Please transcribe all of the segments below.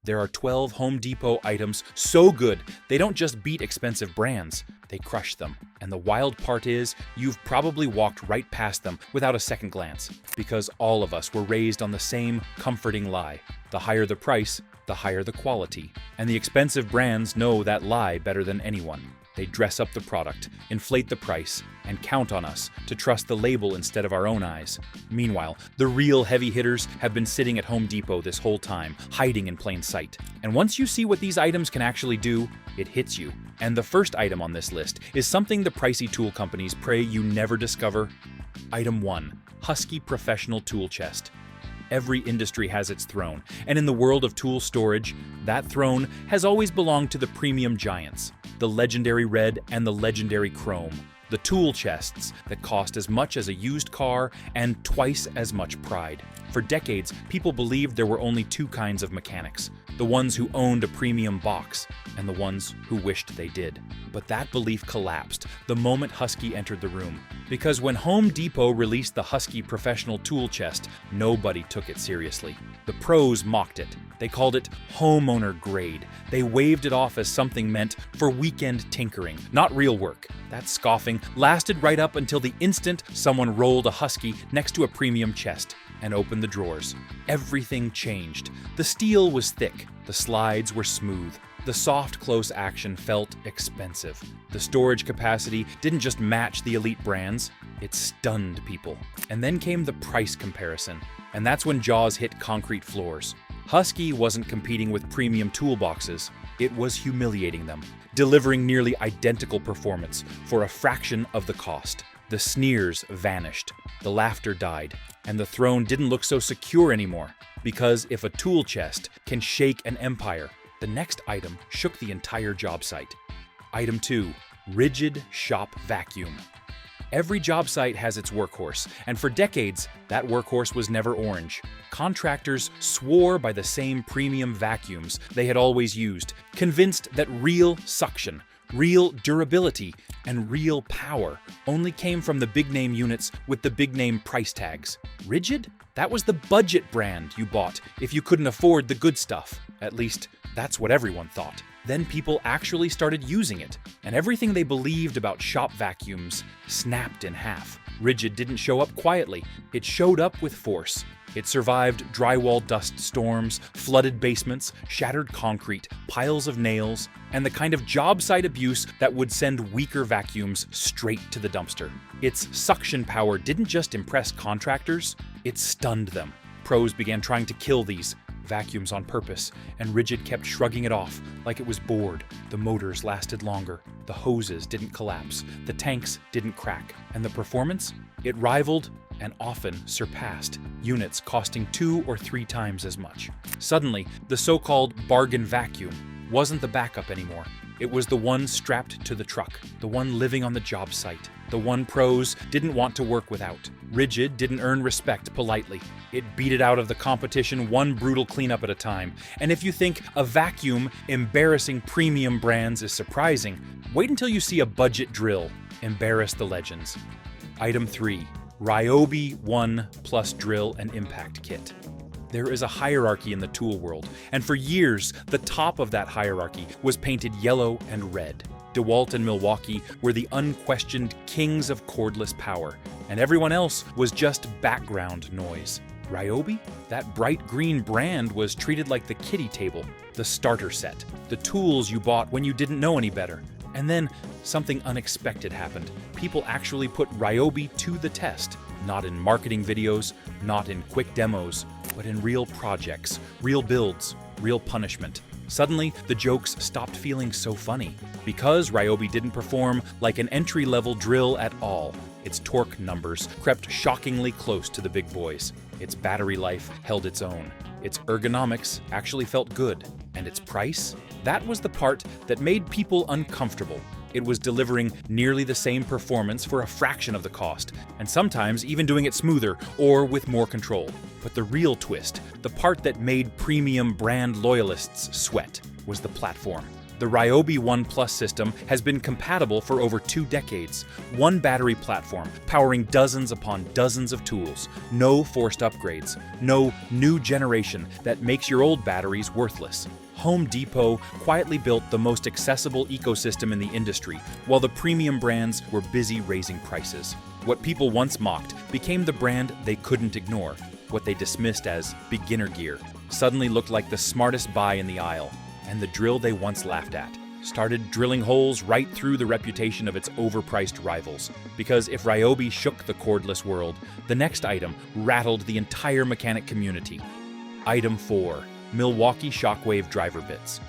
There are 12 Home Depot items so good, they don't just beat expensive brands, they crush them. And the wild part is, you've probably walked right past them without a second glance, because all of us were raised on the same comforting lie. The higher the price, the higher the quality. And the expensive brands know that lie better than anyone. They dress up the product, inflate the price, and count on us to trust the label instead of our own eyes. Meanwhile, the real heavy hitters have been sitting at Home Depot this whole time, hiding in plain sight. And once you see what these items can actually do, it hits you. And the first item on this list is something the pricey tool companies pray you never discover. Item 1. Husky Professional Tool Chest. Every industry has its throne, and in the world of tool storage, that throne has always belonged to the premium giants, the legendary red and the legendary chrome, the tool chests that cost as much as a used car and twice as much pride. For decades, people believed there were only two kinds of mechanics, the ones who owned a premium box and the ones who wished they did. But that belief collapsed the moment Husky entered the room. Because when Home Depot released the Husky Professional Tool Chest, nobody took it seriously. The pros mocked it. They called it homeowner grade. They waved it off as something meant for weekend tinkering, not real work. That scoffing lasted right up until the instant someone rolled a Husky next to a premium chest and opened the drawers. Everything changed. The steel was thick, the slides were smooth, the soft close action felt expensive. The storage capacity didn't just match the elite brands, it stunned people. And then came the price comparison, and that's when jaws hit concrete floors. Husky wasn't competing with premium toolboxes, it was humiliating them, delivering nearly identical performance for a fraction of the cost. The sneers vanished, the laughter died, and the throne didn't look so secure anymore. Because if a tool chest can shake an empire, the next item shook the entire job site. Item 2. Ridgid Shop Vacuum. Every job site has its workhorse, and for decades, that workhorse was never orange. Contractors swore by the same premium vacuums they had always used, convinced that real suction, real durability, and real power only came from the big-name units with the big-name price tags. Ridgid? That was the budget brand you bought if you couldn't afford the good stuff. At least, that's what everyone thought. Then people actually started using it, and everything they believed about shop vacuums snapped in half. Ridgid didn't show up quietly, it showed up with force. It survived drywall dust storms, flooded basements, shattered concrete, piles of nails, and the kind of job site abuse that would send weaker vacuums straight to the dumpster. Its suction power didn't just impress contractors, it stunned them. Pros began trying to kill these vacuums on purpose, and Ridgid kept shrugging it off like it was bored. The motors lasted longer, the hoses didn't collapse, the tanks didn't crack, and the performance? It rivaled and often surpassed units costing 2 or 3 times as much. Suddenly, the so-called bargain vacuum wasn't the backup anymore. It was the one strapped to the truck, the one living on the job site, the one pros didn't want to work without. Ridgid didn't earn respect politely. It beat it out of the competition one brutal cleanup at a time. And if you think a vacuum embarrassing premium brands is surprising, wait until you see a budget drill embarrass the legends. Item 3. Ryobi 1 Plus Drill and Impact Kit. There is a hierarchy in the tool world, and for years, the top of that hierarchy was painted yellow and red. DeWalt and Milwaukee were the unquestioned kings of cordless power, and everyone else was just background noise. Ryobi? That bright green brand was treated like the kiddie table, the starter set, the tools you bought when you didn't know any better. And then something unexpected happened. People actually put Ryobi to the test, not in marketing videos, not in quick demos, but in real projects, real builds, real punishment. Suddenly, the jokes stopped feeling so funny. Because Ryobi didn't perform like an entry-level drill at all, its torque numbers crept shockingly close to the big boys. Its battery life held its own. Its ergonomics actually felt good. And its price? That was the part that made people uncomfortable. It was delivering nearly the same performance for a fraction of the cost, and sometimes even doing it smoother or with more control. But the real twist, the part that made premium brand loyalists sweat, was the platform. The Ryobi One Plus system has been compatible for over 2 decades. One battery platform, powering dozens upon dozens of tools. No forced upgrades. No new generation that makes your old batteries worthless. Home Depot quietly built the most accessible ecosystem in the industry, while the premium brands were busy raising prices. What people once mocked became the brand they couldn't ignore. What they dismissed as beginner gear suddenly looked like the smartest buy in the aisle. And the drill they once laughed at started drilling holes right through the reputation of its overpriced rivals. Because if Ryobi shook the cordless world, the next item rattled the entire mechanic community. Item 4. Milwaukee Shockwave Driver Bits.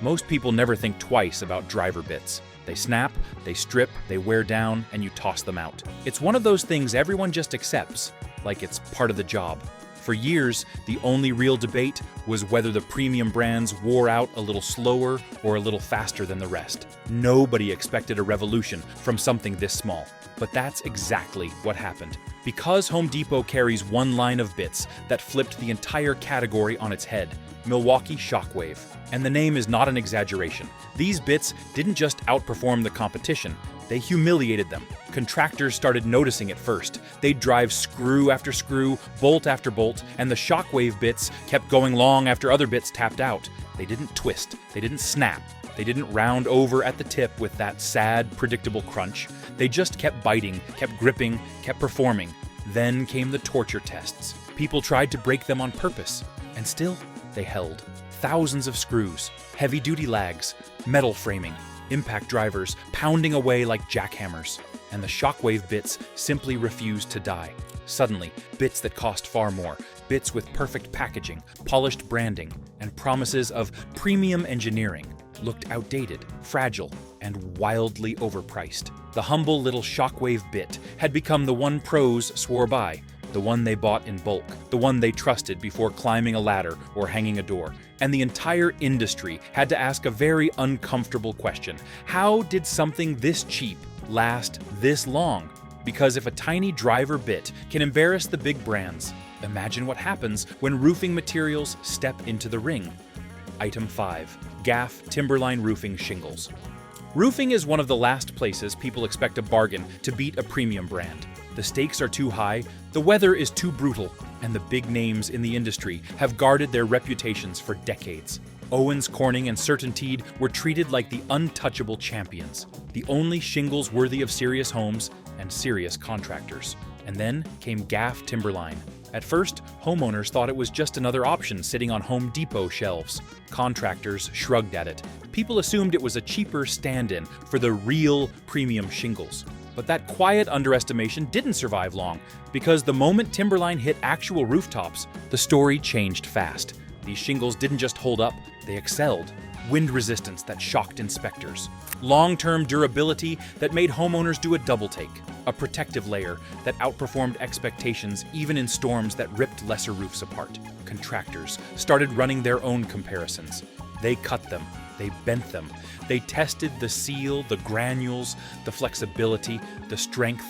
Most people never think twice about driver bits. They snap, they strip, they wear down, and you toss them out. It's one of those things everyone just accepts, like it's part of the job. For years, the only real debate was whether the premium brands wore out a little slower or a little faster than the rest. Nobody expected a revolution from something this small. But that's exactly what happened. Because Home Depot carries one line of bits that flipped the entire category on its head, Milwaukee Shockwave. And the name is not an exaggeration. These bits didn't just outperform the competition, they humiliated them. Contractors started noticing it first. They'd drive screw after screw, bolt after bolt, and the Shockwave bits kept going long after other bits tapped out. They didn't twist, they didn't snap, they didn't round over at the tip with that sad, predictable crunch. They just kept biting, kept gripping, kept performing. Then came the torture tests. People tried to break them on purpose, and still, they held. Thousands of screws, heavy-duty lags, metal framing, impact drivers pounding away like jackhammers, and the Shockwave bits simply refused to die. Suddenly, bits that cost far more, bits with perfect packaging, polished branding, and promises of premium engineering, looked outdated, fragile, and wildly overpriced. The humble little Shockwave bit had become the one pros swore by, the one they bought in bulk, the one they trusted before climbing a ladder or hanging a door. And the entire industry had to ask a very uncomfortable question. How did something this cheap last this long? Because if a tiny driver bit can embarrass the big brands, imagine what happens when roofing materials step into the ring. Item 5. GAF Timberline Roofing Shingles. Roofing is one of the last places people expect a bargain to beat a premium brand. The stakes are too high, the weather is too brutal, and the big names in the industry have guarded their reputations for decades. Owens Corning and CertainTeed were treated like the untouchable champions, the only shingles worthy of serious homes and serious contractors. And then came GAF Timberline. At first, homeowners thought it was just another option sitting on Home Depot shelves. Contractors shrugged at it. People assumed it was a cheaper stand-in for the real premium shingles. But that quiet underestimation didn't survive long, because the moment Timberline hit actual rooftops, the story changed fast. These shingles didn't just hold up, they excelled. Wind resistance that shocked inspectors. Long-term durability that made homeowners do a double take. A protective layer that outperformed expectations even in storms that ripped lesser roofs apart. Contractors started running their own comparisons. They cut them, they bent them, they tested the seal, the granules, the flexibility, the strength,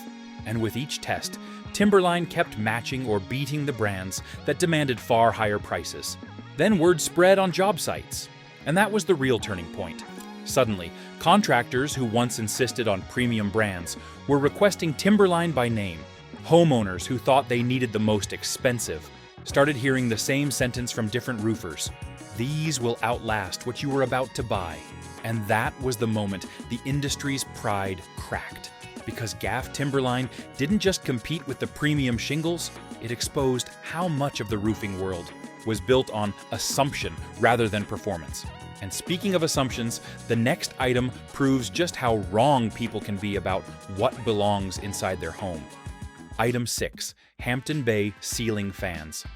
and with each test, Timberline kept matching or beating the brands that demanded far higher prices. Then word spread on job sites. And that was the real turning point. Suddenly, contractors who once insisted on premium brands were requesting Timberline by name. Homeowners who thought they needed the most expensive started hearing the same sentence from different roofers. These will outlast what you were about to buy. And that was the moment the industry's pride cracked. Because GAF Timberline didn't just compete with the premium shingles, it exposed how much of the roofing world was built on assumption rather than performance. And speaking of assumptions, the next item proves just how wrong people can be about what belongs inside their home. Item 6. Hampton Bay Ceiling Fans.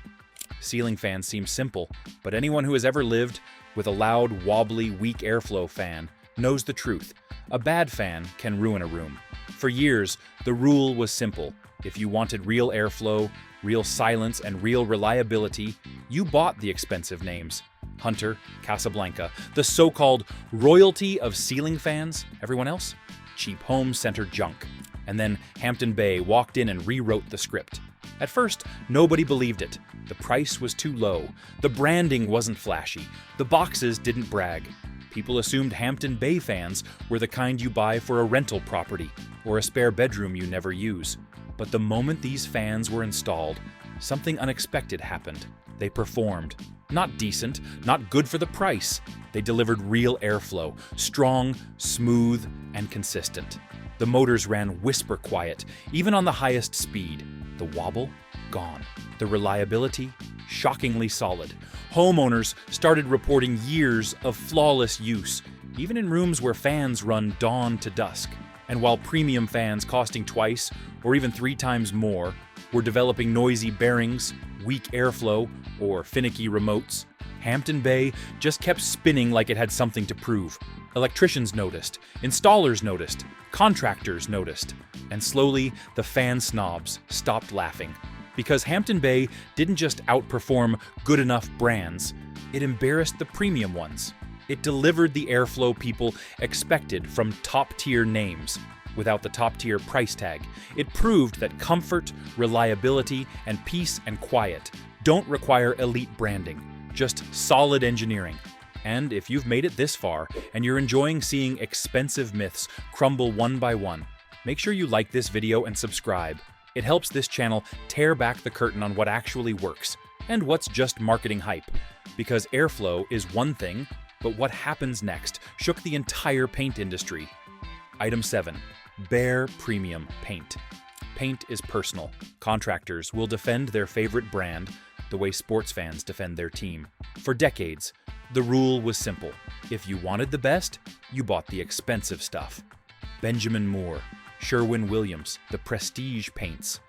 Ceiling fans seem simple, but anyone who has ever lived with a loud, wobbly, weak airflow fan knows the truth. A bad fan can ruin a room. For years, the rule was simple. If you wanted real airflow, real silence, and real reliability, you bought the expensive names. Hunter, Casablanca, the so-called royalty of ceiling fans. Everyone else? Cheap home-centered junk. And then Hampton Bay walked in and rewrote the script. At first, nobody believed it. The price was too low. The branding wasn't flashy. The boxes didn't brag. People assumed Hampton Bay fans were the kind you buy for a rental property or a spare bedroom you never use. But the moment these fans were installed, something unexpected happened. They performed. Not decent, not good for the price. They delivered real airflow, strong, smooth, and consistent. The motors ran whisper quiet, even on the highest speed. The wobble? Gone. The reliability? Shockingly solid. Homeowners started reporting years of flawless use, even in rooms where fans run dawn to dusk. And while premium fans costing twice or even 3 times more were developing noisy bearings, weak airflow, or finicky remotes, Hampton Bay just kept spinning like it had something to prove. Electricians noticed, installers noticed, contractors noticed, and slowly the fan snobs stopped laughing. Because Hampton Bay didn't just outperform good enough brands, it embarrassed the premium ones. It delivered the airflow people expected from top-tier names, without the top-tier price tag. It proved that comfort, reliability, and peace and quiet don't require elite branding, just solid engineering. And if you've made it this far, and you're enjoying seeing expensive myths crumble one by one, make sure you like this video and subscribe. It helps this channel tear back the curtain on what actually works, and what's just marketing hype. Because airflow is one thing, but what happens next shook the entire paint industry. Item 7. Behr Premium Paint. Paint is personal. Contractors will defend their favorite brand the way sports fans defend their team. For decades, the rule was simple. If you wanted the best, you bought the expensive stuff. Benjamin Moore, Sherwin-Williams, the prestige paints,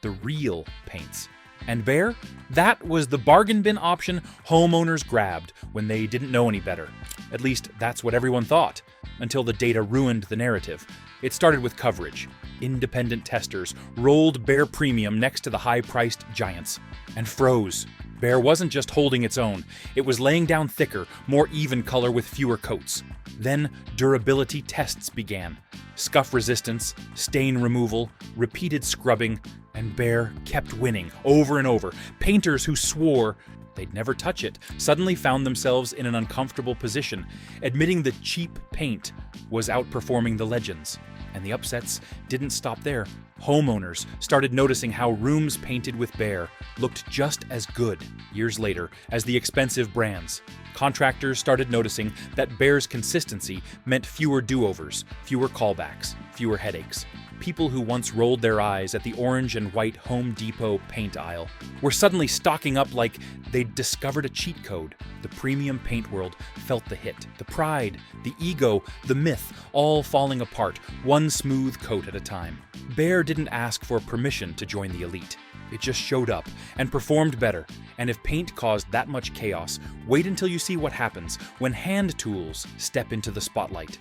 the real paints. And Behr? That was the bargain bin option homeowners grabbed when they didn't know any better. At least that's what everyone thought, until the data ruined the narrative. It started with coverage. Independent testers rolled Behr Premium next to the high-priced giants and froze. Behr wasn't just holding its own, it was laying down thicker, more even color with fewer coats. Then durability tests began. Scuff resistance, stain removal, repeated scrubbing, and Behr kept winning over and over. Painters who swore they'd never touch it suddenly found themselves in an uncomfortable position, admitting that cheap paint was outperforming the legends. And the upsets didn't stop there. Homeowners started noticing how rooms painted with Behr looked just as good years later as the expensive brands. Contractors started noticing that Behr's consistency meant fewer do-overs, fewer callbacks, fewer headaches. People who once rolled their eyes at the orange and white Home Depot paint aisle were suddenly stocking up like they'd discovered a cheat code. The premium paint world felt the hit, the pride, the ego, the myth, all falling apart, one smooth coat at a time. Behr didn't ask for permission to join the elite. It just showed up and performed better. And if paint caused that much chaos, wait until you see what happens when hand tools step into the spotlight.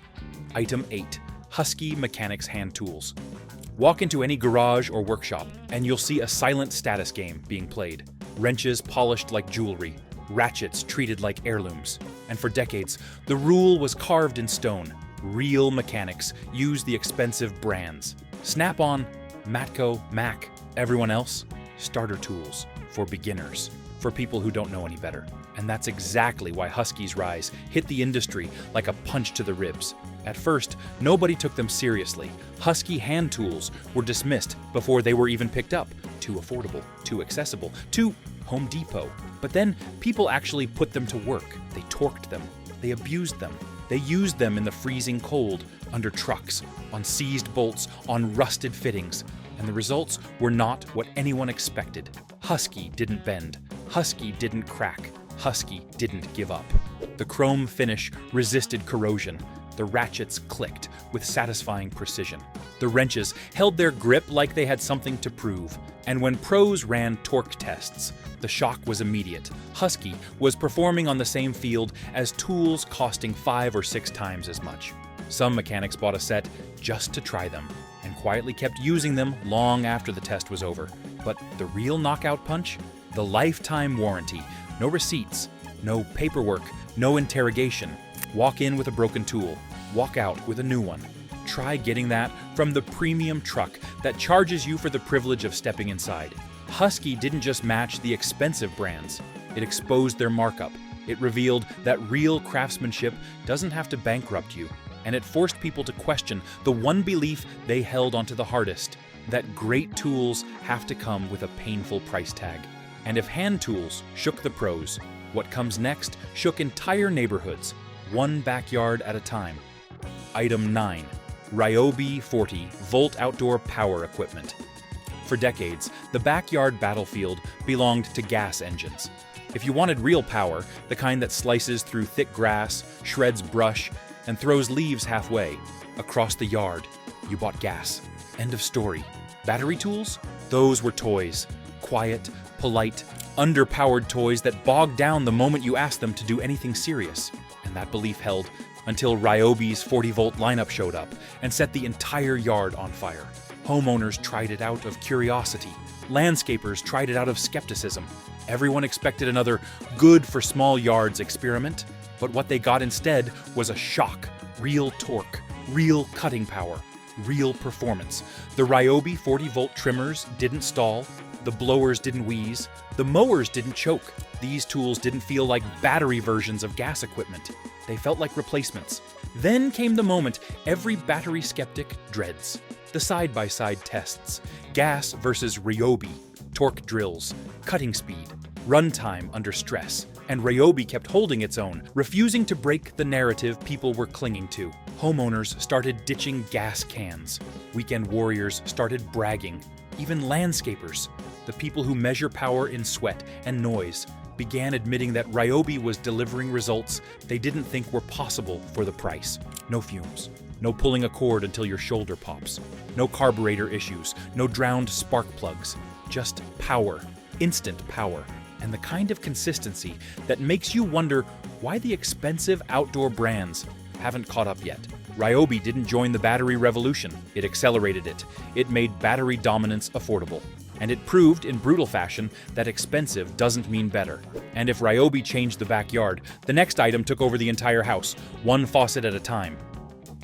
Item 8. Husky Mechanics Hand Tools. Walk into any garage or workshop, and you'll see a silent status game being played. Wrenches polished like jewelry, ratchets treated like heirlooms. And for decades, the rule was carved in stone. Real mechanics use the expensive brands. Snap-on, Matco, Mac, everyone else, starter tools for beginners, for people who don't know any better. And that's exactly why Husky's rise hit the industry like a punch to the ribs. At first, nobody took them seriously. Husky hand tools were dismissed before they were even picked up. Too affordable, too accessible, too Home Depot. But then people actually put them to work. They torqued them. They abused them. They used them in the freezing cold, under trucks, on seized bolts, on rusted fittings. And the results were not what anyone expected. Husky didn't bend. Husky didn't crack. Husky didn't give up. The chrome finish resisted corrosion. The ratchets clicked with satisfying precision. The wrenches held their grip like they had something to prove. And when pros ran torque tests, the shock was immediate. Husky was performing on the same field as tools costing 5 or 6 times as much. Some mechanics bought a set just to try them, and quietly kept using them long after the test was over. But the real knockout punch? The lifetime warranty. No receipts, no paperwork, no interrogation. Walk in with a broken tool, walk out with a new one. Try getting that from the premium truck that charges you for the privilege of stepping inside. Husky didn't just match the expensive brands, it exposed their markup. It revealed that real craftsmanship doesn't have to bankrupt you, and it forced people to question the one belief they held onto the hardest, that great tools have to come with a painful price tag. And if hand tools shook the pros, what comes next shook entire neighborhoods, one backyard at a time. Item 9. Ryobi 40-volt outdoor power equipment. For decades, the backyard battlefield belonged to gas engines. If you wanted real power, the kind that slices through thick grass, shreds brush, and throws leaves halfway, across the yard, you bought gas. End of story. Battery tools? Those were toys. Quiet, polite, underpowered toys that bogged down the moment you asked them to do anything serious. And that belief held until Ryobi's 40-volt lineup showed up and set the entire yard on fire. Homeowners tried it out of curiosity. Landscapers tried it out of skepticism. Everyone expected another good for small yards experiment, but what they got instead was a shock. Real torque, real cutting power, real performance. The Ryobi 40-volt trimmers didn't stall, the blowers didn't wheeze, the mowers didn't choke. These tools didn't feel like battery versions of gas equipment. They felt like replacements. Then came the moment every battery skeptic dreads. The side-by-side tests. Gas versus Ryobi. Torque drills. Cutting speed. Runtime under stress. And Ryobi kept holding its own, refusing to break the narrative people were clinging to. Homeowners started ditching gas cans. Weekend warriors started bragging. Even landscapers, the people who measure power in sweat and noise, began admitting that Ryobi was delivering results they didn't think were possible for the price. No fumes. No pulling a cord until your shoulder pops. No carburetor issues. No drowned spark plugs. Just power. Instant power. And the kind of consistency that makes you wonder why the expensive outdoor brands haven't caught up yet. Ryobi didn't join the battery revolution. It accelerated it. It made battery dominance affordable. And it proved in brutal fashion that expensive doesn't mean better. And if Ryobi changed the backyard, the next item took over the entire house, one faucet at a time.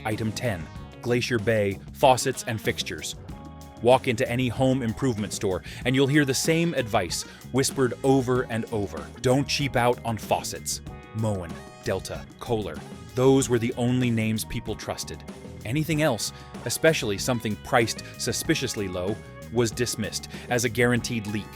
Item 10. Glacier Bay faucets and fixtures. Walk into any home improvement store and you'll hear the same advice whispered over and over. Don't cheap out on faucets. Moen, Delta, Kohler. Those were the only names people trusted. Anything else, especially something priced suspiciously low, was dismissed as a guaranteed leak,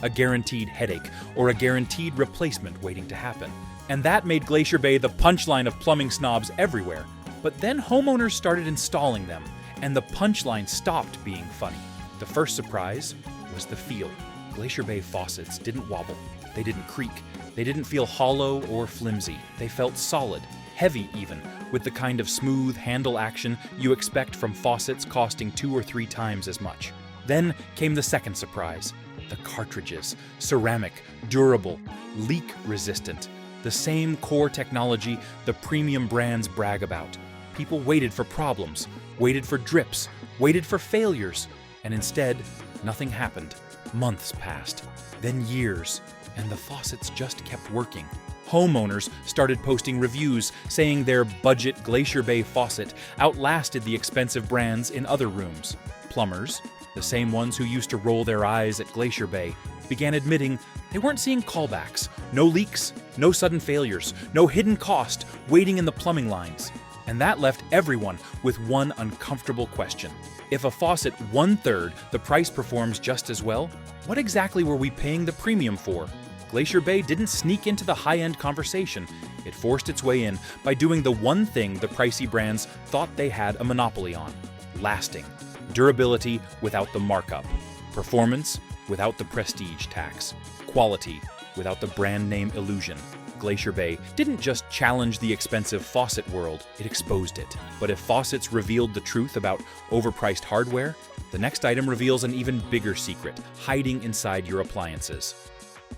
a guaranteed headache, or a guaranteed replacement waiting to happen. And that made Glacier Bay the punchline of plumbing snobs everywhere. But then homeowners started installing them, and the punchline stopped being funny. The first surprise was the feel. Glacier Bay faucets didn't wobble, they didn't creak, they didn't feel hollow or flimsy. They felt solid, heavy even, with the kind of smooth handle action you expect from faucets costing 2 or 3 times as much. Then came the second surprise. The cartridges. Ceramic, durable, leak-resistant. The same core technology the premium brands brag about. People waited for problems, waited for drips, waited for failures, and instead, nothing happened. Months passed, then years, and the faucets just kept working. Homeowners started posting reviews saying their budget Glacier Bay faucet outlasted the expensive brands in other rooms. Plumbers, the same ones who used to roll their eyes at Glacier Bay, began admitting they weren't seeing callbacks, no leaks, no sudden failures, no hidden cost waiting in the plumbing lines. And that left everyone with one uncomfortable question. If a faucet 1/3 the price performs just as well, what exactly were we paying the premium for? Glacier Bay didn't sneak into the high-end conversation. It forced its way in by doing the one thing the pricey brands thought they had a monopoly on: lasting. Durability without the markup. Performance without the prestige tax. Quality without the brand name illusion. Glacier Bay didn't just challenge the expensive faucet world, it exposed it. But if faucets revealed the truth about overpriced hardware, the next item reveals an even bigger secret hiding inside your appliances.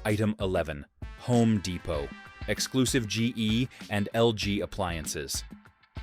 Item 11. Home Depot. Exclusive GE and LG appliances.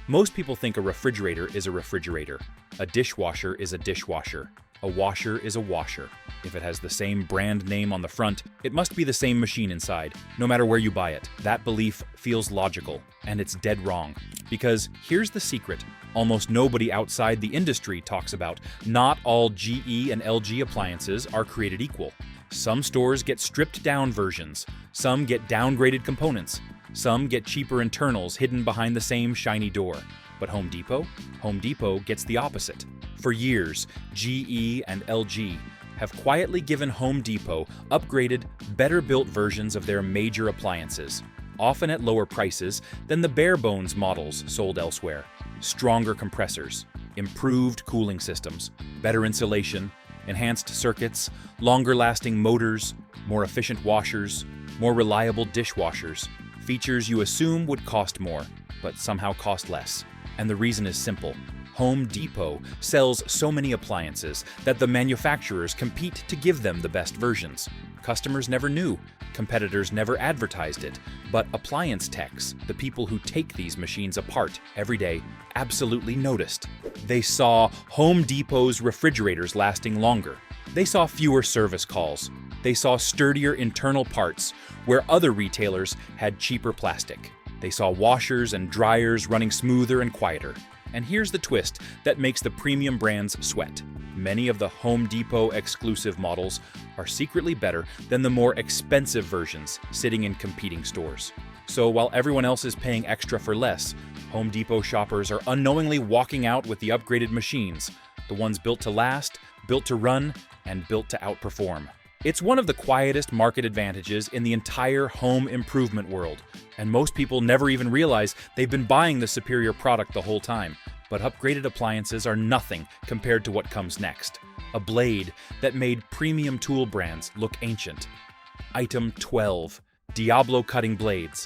Most people think a refrigerator is a refrigerator. A dishwasher is a dishwasher. A washer is a washer. If it has the same brand name on the front, it must be the same machine inside, no matter where you buy it. That belief feels logical, and it's dead wrong. Because here's the secret. Almost nobody outside the industry talks about not all GE and LG appliances are created equal. Some stores get stripped-down versions. Some get downgraded components. Some get cheaper internals hidden behind the same shiny door. But Home Depot gets the opposite. For years, GE and LG have quietly given Home Depot upgraded, better-built versions of their major appliances, often at lower prices than the bare-bones models sold elsewhere. Stronger compressors, improved cooling systems, better insulation, enhanced circuits, longer-lasting motors, more efficient washers, more reliable dishwashers. Features you assume would cost more, but somehow cost less. And the reason is simple. Home Depot sells so many appliances that the manufacturers compete to give them the best versions. Customers never knew, competitors never advertised it, but appliance techs, the people who take these machines apart every day, absolutely noticed. They saw Home Depot's refrigerators lasting longer. They saw fewer service calls. They saw sturdier internal parts where other retailers had cheaper plastic. They saw washers and dryers running smoother and quieter. And here's the twist that makes the premium brands sweat. Many of the Home Depot exclusive models are secretly better than the more expensive versions sitting in competing stores. So while everyone else is paying extra for less, Home Depot shoppers are unknowingly walking out with the upgraded machines, the ones built to last, built to run, and built to outperform. It's one of the quietest market advantages in the entire home improvement world, and most people never even realize they've been buying the superior product the whole time. But upgraded appliances are nothing compared to what comes next. A blade that made premium tool brands look ancient. Item 12. Diablo cutting blades.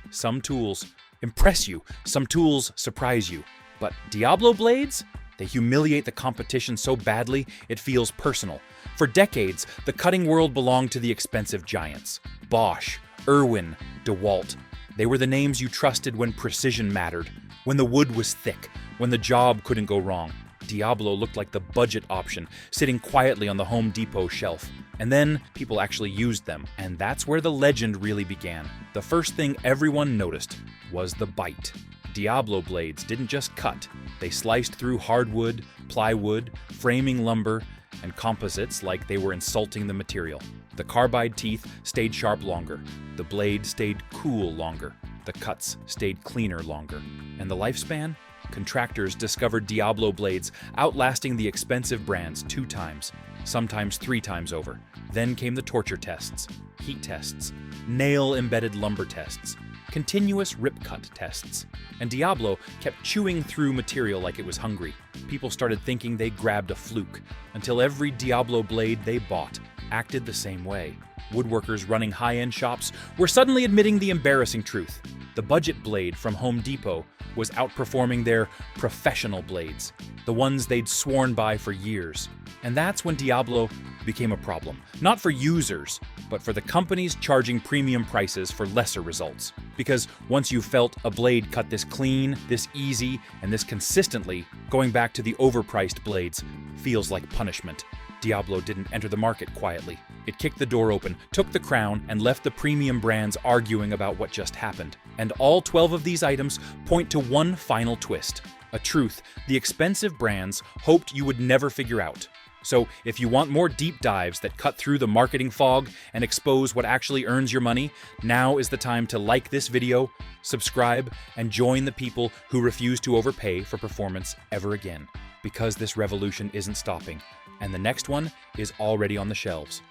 Some tools impress you, some tools surprise you. But Diablo blades? They humiliate the competition so badly it feels personal. For decades, the cutting world belonged to the expensive giants. Bosch, Irwin, DeWalt. They were the names you trusted when precision mattered, when the wood was thick, when the job couldn't go wrong. Diablo looked like the budget option, sitting quietly on the Home Depot shelf. And then people actually used them, and that's where the legend really began. The first thing everyone noticed was the bite. Diablo blades didn't just cut, they sliced through hardwood, plywood, framing lumber, and composites like they were insulting the material. The carbide teeth stayed sharp longer, the blade stayed cool longer, the cuts stayed cleaner longer. And the lifespan? Contractors discovered Diablo blades outlasting the expensive brands 2 times, sometimes 3 times over. Then came the torture tests, heat tests, nail-embedded lumber tests, continuous rip-cut tests. And Diablo kept chewing through material like it was hungry. People started thinking they grabbed a fluke, until every Diablo blade they bought acted the same way. Woodworkers running high-end shops were suddenly admitting the embarrassing truth. The budget blade from Home Depot was outperforming their professional blades, the ones they'd sworn by for years. And that's when Diablo became a problem. Not for users, but for the companies charging premium prices for lesser results. Because once you felt a blade cut this clean, this easy, and this consistently, going back to the overpriced blades feels like punishment. Diablo didn't enter the market quietly. It kicked the door open, took the crown, and left the premium brands arguing about what just happened. And all 12 of these items point to one final twist. A truth the expensive brands hoped you would never figure out. So if you want more deep dives that cut through the marketing fog and expose what actually earns your money, now is the time to like this video, subscribe, and join the people who refuse to overpay for performance ever again. Because this revolution isn't stopping, and the next one is already on the shelves.